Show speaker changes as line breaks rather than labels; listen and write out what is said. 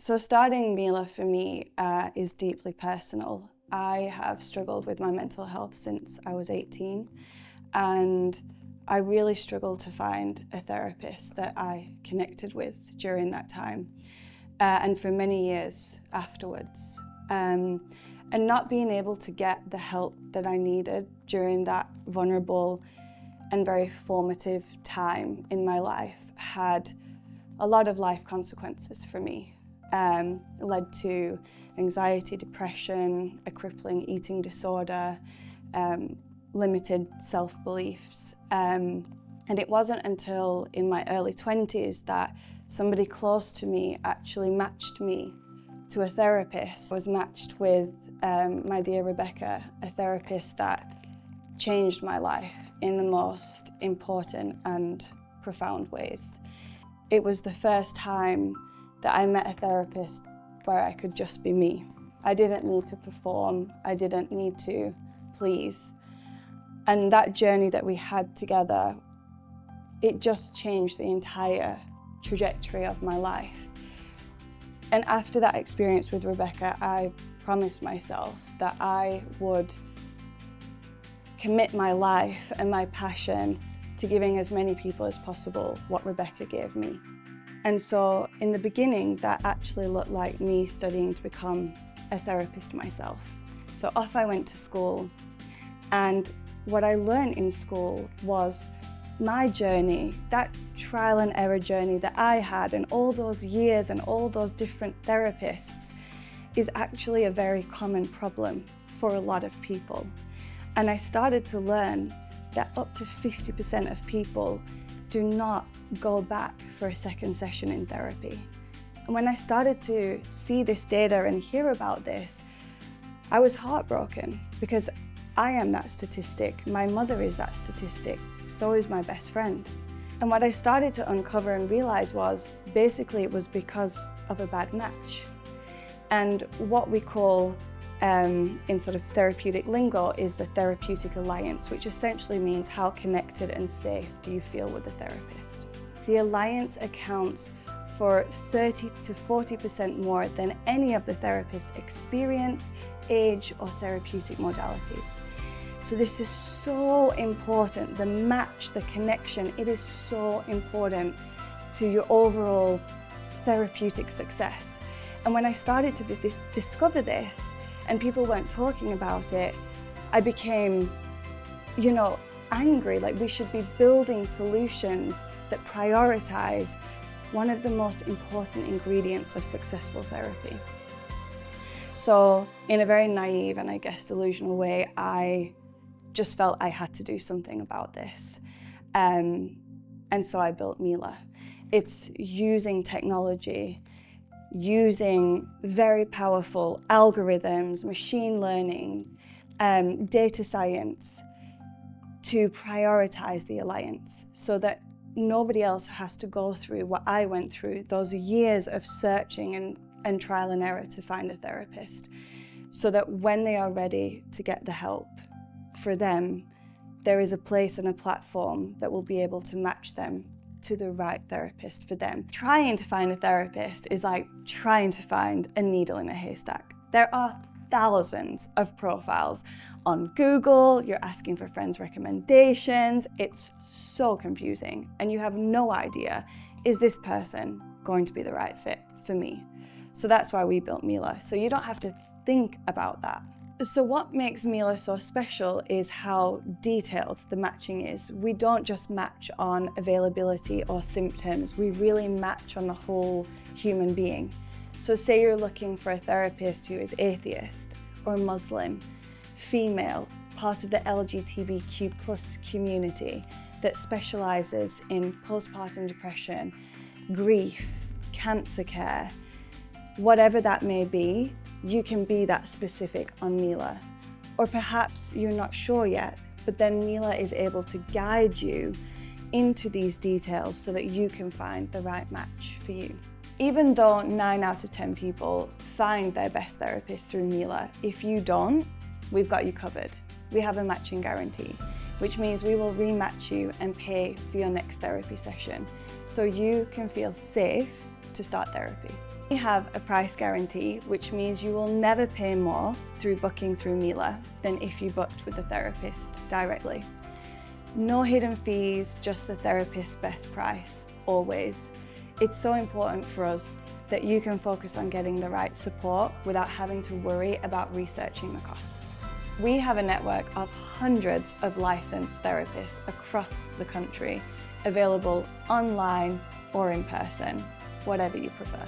So starting Meela for me is deeply personal. I have struggled with my mental health since I was 18, and I really struggled to find a therapist that I connected with during that time, and for many years afterwards. And not being able to get the help that I needed during that vulnerable and very formative time in my life had a lot of life consequences for me. Led to anxiety, depression, a crippling eating disorder, limited self-beliefs. And it wasn't until in my early 20s that somebody close to me actually matched me to a therapist. I was matched with my dear Rebecca, a therapist that changed my life in the most important and profound ways. It was the first time that I met a therapist where I could just be me. I didn't need to perform, I didn't need to please. And that journey that we had together, it just changed the entire trajectory of my life. And after that experience with Rebecca, I promised myself that I would commit my life and my passion to giving as many people as possible what Rebecca gave me. And so in the beginning, that actually looked like me studying to become a therapist myself. So off I went to school, and what I learned in school was my journey, that trial and error journey that I had, and all those years and all those different therapists is actually a very common problem for a lot of people. And I started to learn that up to 50% of people do not go back for a second session in therapy. And when I started to see this data and hear about this, I was heartbroken because I am that statistic. My mother is that statistic. So is my best friend. And what I started to uncover and realize was basically it was because of a bad match. And what we call in sort of therapeutic lingo is the therapeutic alliance, which essentially means how connected and safe do you feel with the therapist. The alliance accounts for 30 to 40% more than any of the therapist's experience, age, or therapeutic modalities. So this is so important. The match, the connection, it is so important to your overall therapeutic success. And when I started to discover this, and people weren't talking about it, I became, angry. Like, we should be building solutions that prioritize one of the most important ingredients of successful therapy. So in a very naive and I guess delusional way, I just felt I had to do something about this. And so I built Meela. It's using technology, using very powerful algorithms, machine learning, data science to prioritize the alliance so that nobody else has to go through what I went through, those years of searching and trial and error to find a therapist, so that when they are ready to get the help for them, there is a place and a platform that will be able to match them to the right therapist for them. Trying to find a therapist is like trying to find a needle in a haystack. There are thousands of profiles on Google, you're asking for friends' recommendations, it's so confusing, and you have no idea, is this person going to be the right fit for me? So that's why we built Meela, so you don't have to think about that. So what makes Meela so special is how detailed the matching is. We don't just match on availability or symptoms, we really match on the whole human being. So say you're looking for a therapist who is atheist or Muslim, female, part of the LGBTQ+ community that specializes in postpartum depression, grief, cancer care, whatever that may be, you can be that specific on Meela. Or perhaps you're not sure yet, but then Meela is able to guide you into these details so that you can find the right match for you. Even though 9 out of 10 people find their best therapist through Meela, if you don't, we've got you covered. We have a matching guarantee, which means we will rematch you and pay for your next therapy session, so you can feel safe to start therapy. We have a price guarantee, which means you will never pay more through booking through Meela than if you booked with the therapist directly. No hidden fees, just the therapist's best price, always. It's so important for us that you can focus on getting the right support without having to worry about researching the costs. We have a network of hundreds of licensed therapists across the country, available online or in person, whatever you prefer.